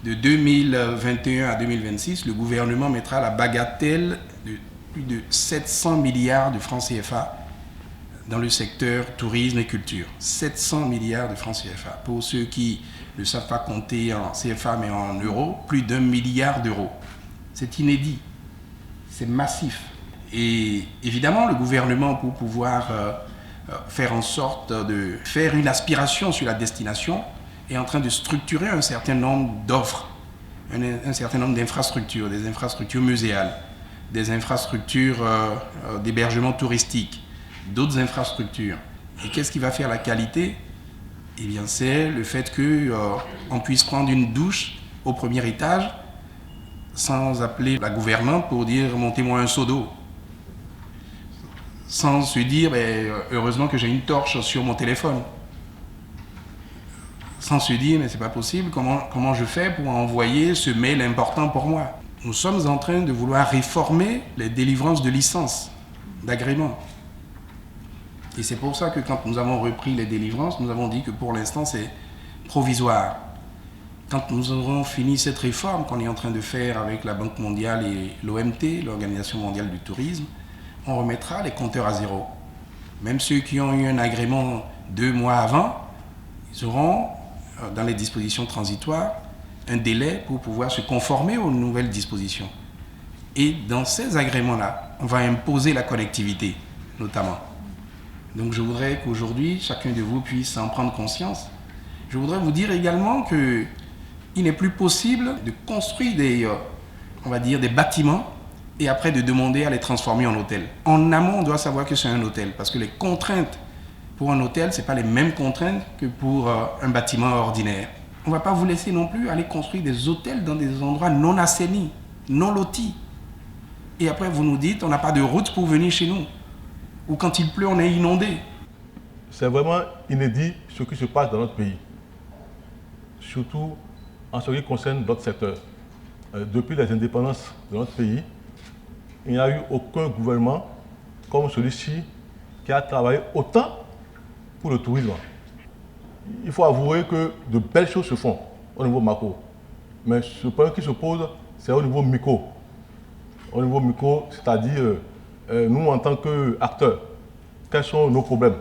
de 2021 à 2026, le gouvernement mettra la bagatelle de plus de 700 milliards de francs CFA dans le secteur tourisme et culture. 700 milliards de francs CFA. Pour ceux qui ne savent pas compter en CFA mais en euros, plus d'1 milliard d'euros. C'est inédit, c'est massif. Et évidemment, le gouvernement, pour pouvoir faire en sorte de faire une aspiration sur la destination, est en train de structurer un certain nombre d'offres, un certain nombre d'infrastructures, des infrastructures muséales, des infrastructures d'hébergement touristique, d'autres infrastructures. Et qu'est-ce qui va faire la qualité? Eh bien, c'est le fait qu'on puisse prendre une douche au premier étage sans appeler la gouvernante pour dire « montez-moi un seau d'eau ». Sans se dire heureusement que j'ai une torche sur mon téléphone. Sans se dire mais c'est pas possible, comment je fais pour envoyer ce mail important pour moi. Nous sommes en train de vouloir réformer les délivrances de licences, d'agréments. Et c'est pour ça que quand nous avons repris les délivrances, nous avons dit que pour l'instant c'est provisoire. Quand nous aurons fini cette réforme qu'on est en train de faire avec la Banque mondiale et l'OMT, l'Organisation mondiale du tourisme, on remettra les compteurs à zéro. Même ceux qui ont eu un agrément 2 mois avant, ils auront, dans les dispositions transitoires, un délai pour pouvoir se conformer aux nouvelles dispositions. Et dans ces agréments-là, on va imposer la connectivité, notamment. Donc je voudrais qu'aujourd'hui, chacun de vous puisse en prendre conscience. Je voudrais vous dire également qu'il n'est plus possible de construire des bâtiments et après de demander à les transformer en hôtel. En amont, on doit savoir que c'est un hôtel, parce que les contraintes pour un hôtel, ce n'est pas les mêmes contraintes que pour un bâtiment ordinaire. On ne va pas vous laisser non plus aller construire des hôtels dans des endroits non assainis, non lotis. Et après, vous nous dites, on n'a pas de route pour venir chez nous. Ou quand il pleut, on est inondé. C'est vraiment inédit ce qui se passe dans notre pays. Surtout en ce qui concerne d'autres secteurs. Depuis les indépendances de notre pays, il n'y a eu aucun gouvernement comme celui-ci qui a travaillé autant pour le tourisme. Il faut avouer que de belles choses se font au niveau macro. Mais ce problème qui se pose, c'est au niveau micro. Au niveau micro, c'est-à-dire nous en tant qu'acteurs, quels sont nos problèmes?